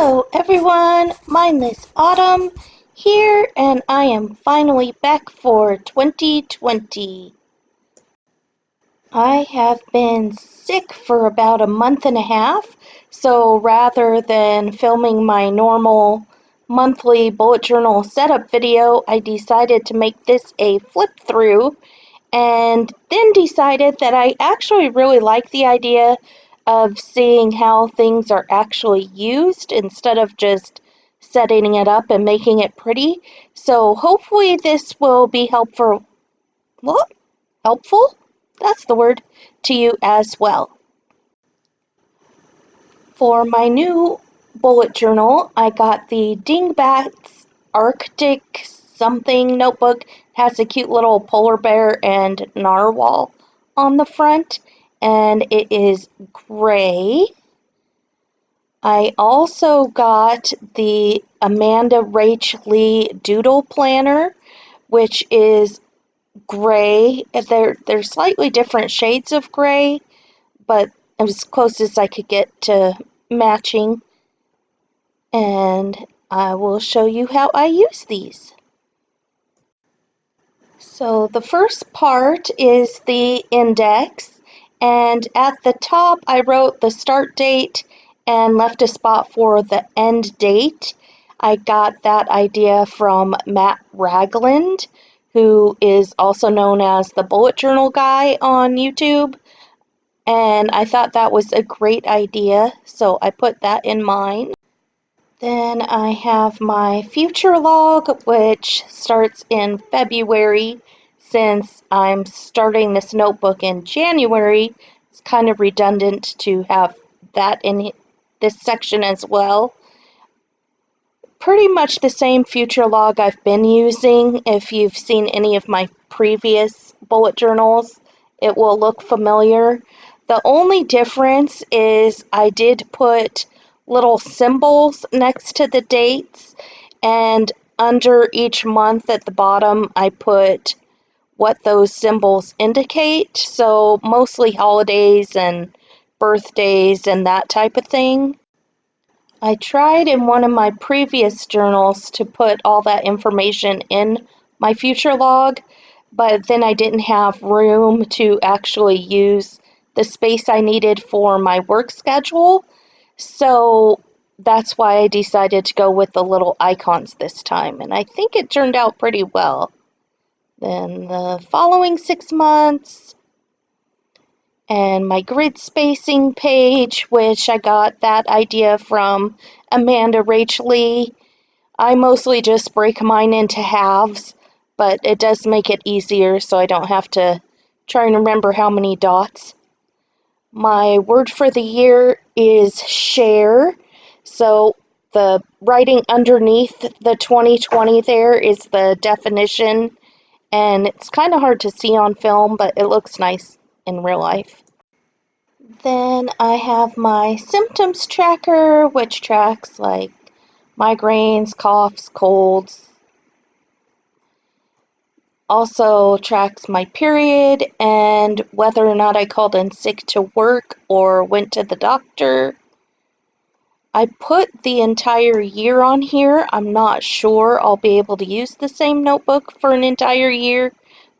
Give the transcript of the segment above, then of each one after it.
Hello everyone, mindless Autumn here, and I am finally back for 2020. I have been sick for about a month and a half, so rather than filming my normal monthly bullet journal setup video, I decided to make this a flip through, and then decided that I actually really like the idea of seeing how things are actually used instead of just setting it up and making it pretty. So hopefully this will be helpful. What? Helpful? That's the word, to you as well. For my new bullet journal, I got the Dingbats Arctic something notebook. It has a cute little polar bear and narwhal on the front, and it is gray. I also got the AmandaRachLee Doodle planner, which is gray. They're slightly different shades of gray, but as close as I could get to matching. And I will show you how I use these. So the first part is the index, and at the top I wrote the start date and left a spot for the end date. I got that idea from Matt Ragland, who is also known as the Bullet Journal Guy on YouTube, and I thought that was a great idea, so I put that in mine. Then I have my future log, which starts in February. Since I'm starting this notebook in January, it's kind of redundant to have that in this section as well. Pretty much the same future log I've been using. If you've seen any of my previous bullet journals, it will look familiar. The only difference is I did put little symbols next to the dates, and under each month at the bottom I put what those symbols indicate, so mostly holidays and birthdays and that type of thing. I tried in one of my previous journals to put all that information in my future log, but then I didn't have room to actually use the space I needed for my work schedule. So that's why I decided to go with the little icons this time, and I think it turned out pretty well. Then the following 6 months, and my grid spacing page, which I got that idea from AmandaRachLee. I mostly just break mine into halves, but it does make it easier so I don't have to try and remember how many dots. My word for the year is share, so the writing underneath the 2020 there is the definition, and it's kind of hard to see on film, but it looks nice in real life. Then I have my symptoms tracker, which tracks like migraines, coughs, colds. Also tracks my period and whether or not I called in sick to work or went to the doctor. I put the entire year on here. I'm not sure I'll be able to use the same notebook for an entire year,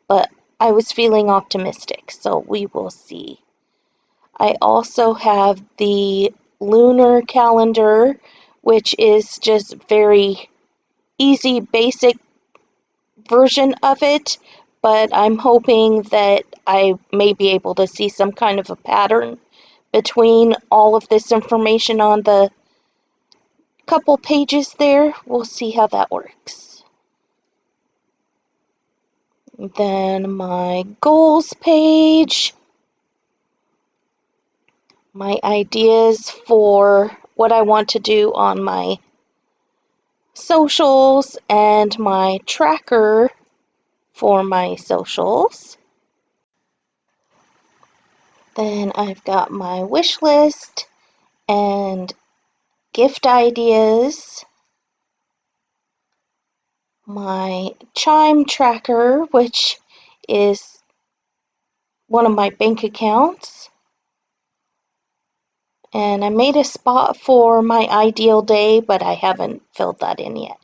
but I was feeling optimistic, so we will see. I also have the lunar calendar, which is just very easy, basic version of it, but I'm hoping that I may be able to see some kind of a pattern between all of this information on the couple pages there. We'll see how that works. Then my goals page, my ideas for what I want to do on my socials, and my tracker for my socials. Then I've got my wish list and gift ideas, my chime tracker, which is one of my bank accounts, And I made a spot for my ideal day, but I haven't filled that in yet.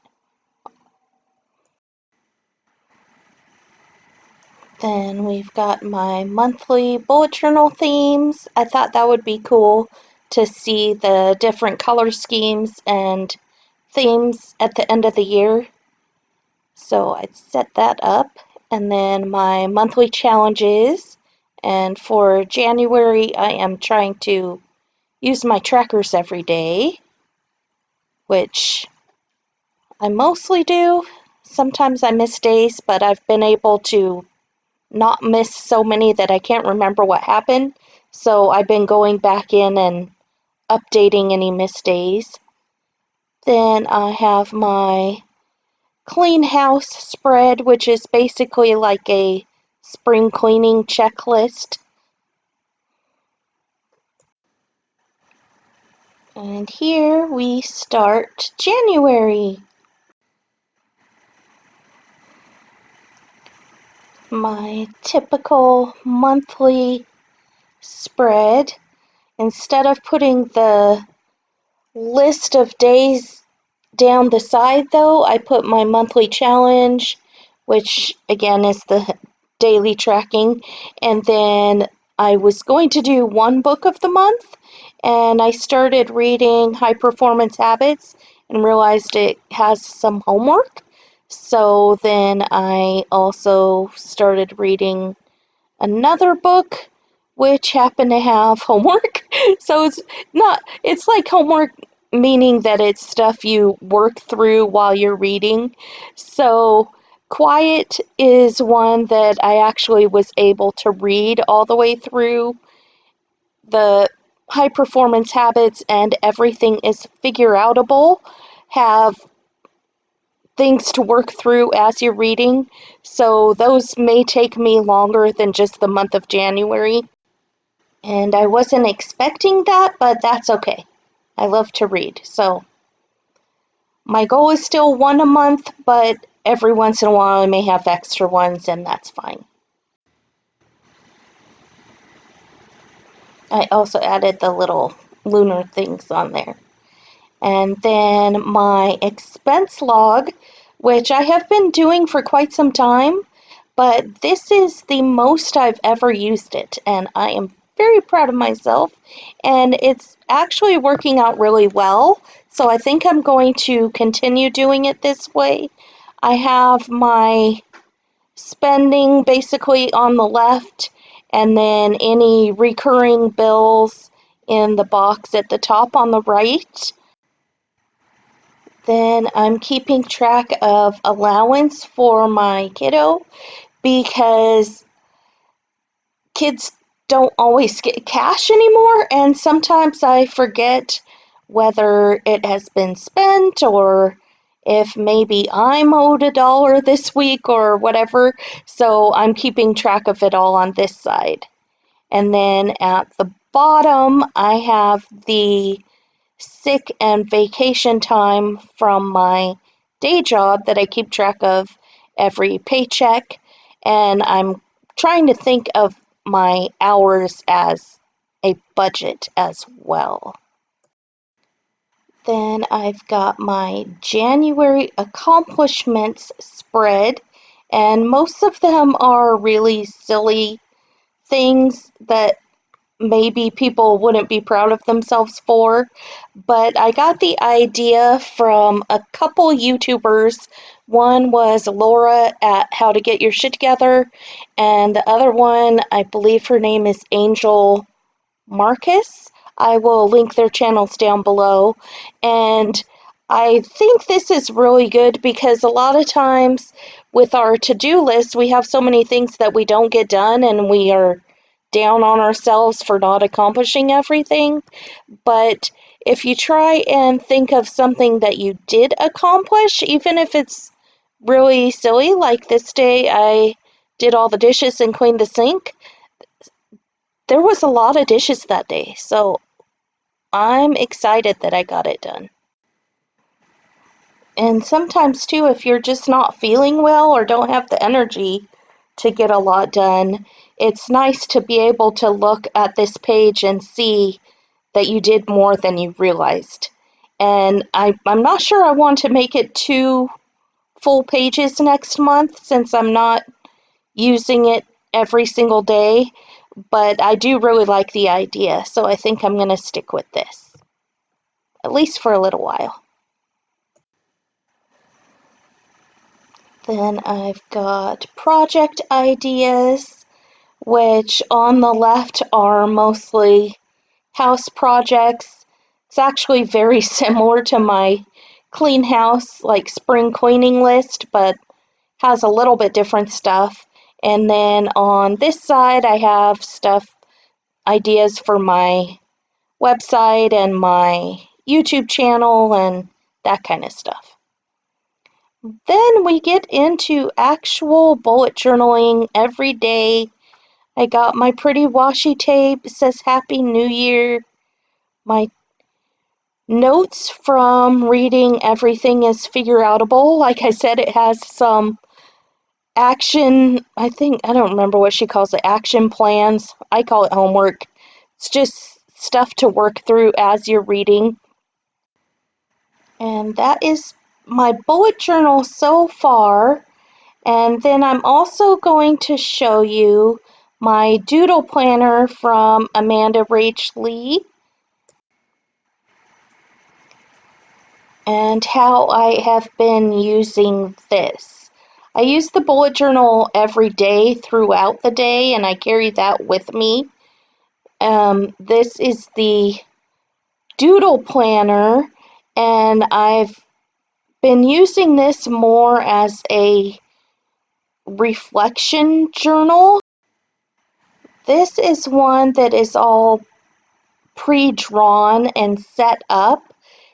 Then we've got my monthly bullet journal themes. I thought that would be cool to see the different color schemes and themes at the end of the year. So I set that up. And then my monthly challenges. And for January, I am trying to use my trackers every day, which I mostly do. Sometimes I miss days, but I've been able to not miss so many that I can't remember what happened. So I've been going back in and updating any missed days. Then I have my clean house spread, which is basically like a spring cleaning checklist. And here we start January. My typical monthly spread. Instead of putting the list of days down the side, though, I put my monthly challenge, which again is the daily tracking, and then I was going to do one book of the month, and I started reading High Performance Habits and realized it has some homework. So then I also started reading another book which happened to have homework. So it's like homework, meaning that it's stuff you work through while you're reading. So Quiet is one that I actually was able to read all the way through. The High Performance Habits and Everything is Figure Outable have things to work through as you're reading, so those may take me longer than just the month of January. And I wasn't expecting that, but that's okay. I love to read, so my goal is still one a month, but every once in a while I may have extra ones, and that's fine. I also added the little lunar things on there. And then my expense log, which I have been doing for quite some time, but this is the most I've ever used it, and I am very proud of myself, and it's actually working out really well, so I think I'm going to continue doing it this way. I have my spending basically on the left, and then any recurring bills in the box at the top on the right. Then I'm keeping track of allowance for my kiddo because kids don't always get cash anymore, and sometimes I forget whether it has been spent or if maybe I'm owed $1 this week or whatever. So I'm keeping track of it all on this side. And then at the bottom, I have the sick and vacation time from my day job that I keep track of every paycheck, and I'm trying to think of my hours as a budget as well. Then I've got my January accomplishments spread, and most of them are really silly things that maybe people wouldn't be proud of themselves for, but I got the idea from a couple YouTubers. One was Laura at How to Get Your Shit Together, and the other one, I believe her name is Angel Morcus. I will link their channels down below. And I think this is really good because a lot of times with our to-do list, we have so many things that we don't get done and we are down on ourselves for not accomplishing everything. But if you try and think of something that you did accomplish, even if it's really silly, like this day I did all the dishes and cleaned the sink, there was a lot of dishes that day, so I'm excited that I got it done. And sometimes, too, if you're just not feeling well or don't have the energy to get a lot done, it's nice to be able to look at this page and see that you did more than you realized. And I'm not sure I want to make it 2 full pages next month since I'm not using it every single day, but I do really like the idea, so I think I'm going to stick with this, at least for a little while. Then I've got project ideas, which on the left are mostly house projects. It's actually very similar to my clean house, like spring cleaning list, but has a little bit different stuff. And then on this side, I have ideas for my website and my YouTube channel and that kind of stuff. Then we get into actual bullet journaling every day. I got my pretty washi tape. It says Happy New Year. My notes from reading Everything is Figure Outable. Like I said, it has some action, I don't remember what she calls it, action plans. I call it homework. It's just stuff to work through as you're reading. And that is my bullet journal so far. And then I'm also going to show you my doodle planner from AmandaRachLee and how I have been using this. I use the bullet journal every day throughout the day, and I carry that with me. This is the doodle planner, and I've been using this more as a reflection journal. This is one that is all pre-drawn and set up.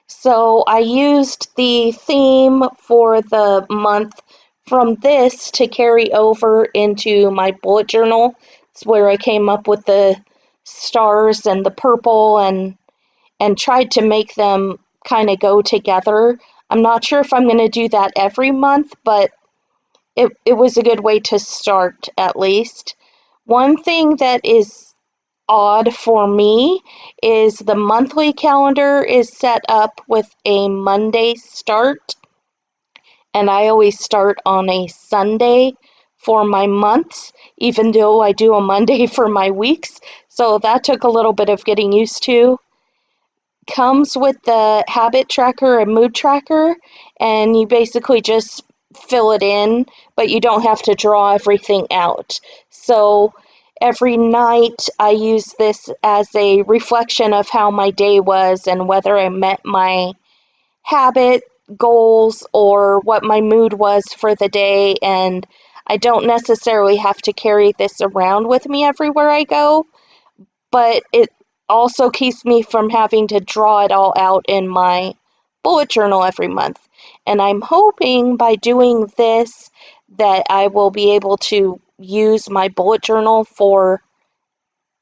So I used the theme for the month from this to carry over into my bullet journal. It's where I came up with the stars and the purple and tried to make them kind of go together. I'm not sure if I'm going to do that every month, but it was a good way to start at least. One thing that is odd for me is the monthly calendar is set up with a Monday start, and I always start on a Sunday for my months, even though I do a Monday for my weeks. So that took a little bit of getting used to. Comes with the habit tracker and mood tracker, and you basically just fill it in, but you don't have to draw everything out. So every night I use this as a reflection of how my day was and whether I met my habit goals or what my mood was for the day, and I don't necessarily have to carry this around with me everywhere I go, but it also keeps me from having to draw it all out in my bullet journal every month. And I'm hoping by doing this that I will be able to use my bullet journal for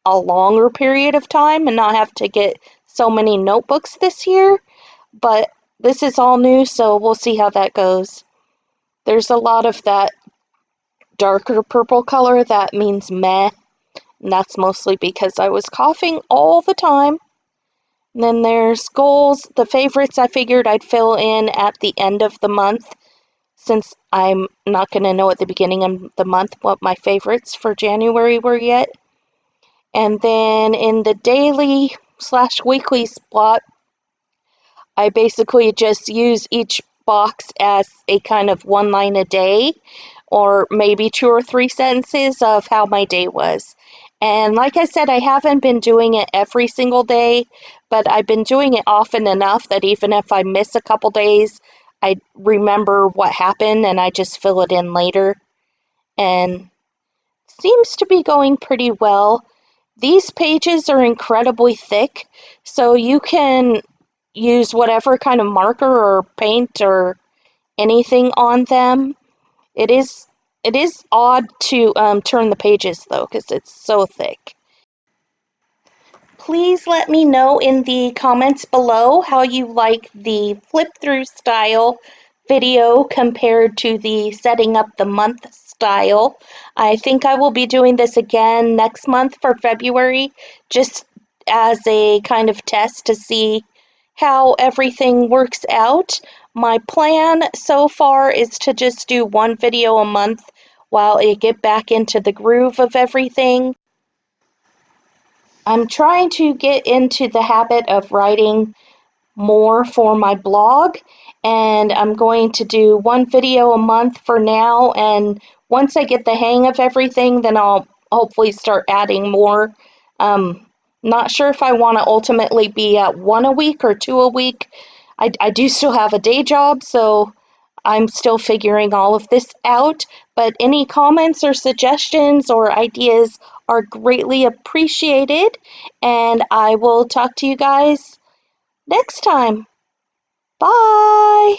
a longer period of time and not have to get so many notebooks this year. But this is all new, so we'll see how that goes. There's a lot of that darker purple color that means meh, and that's mostly because I was coughing all the time. And then there's goals. The favorites I figured I'd fill in at the end of the month, since I'm not going to know at the beginning of the month what my favorites for January were yet. And then in the daily/weekly spot, I basically just use each box as a kind of one line a day, or maybe 2 or 3 sentences of how my day was. And like I said, I haven't been doing it every single day, but I've been doing it often enough that even if I miss a couple days, I remember what happened and I just fill it in later. And seems to be going pretty well. These pages are incredibly thick, so you can use whatever kind of marker or paint or anything on them. It is odd to turn the pages though, because it's so thick. Please let me know in the comments below how you like the flip through style video compared to the setting up the month style. I think I will be doing this again next month for February, just as a kind of test to see how everything works out. My plan so far is to just do one video a month while I get back into the groove of everything. I'm trying to get into the habit of writing more for my blog, and I'm going to do one video a month for now, and once I get the hang of everything, then I'll hopefully start adding more. Not sure if I want to ultimately be at one a week or two a week. I do still have a day job, so I'm still figuring all of this out, but any comments or suggestions or ideas are greatly appreciated, and I will talk to you guys next time. Bye!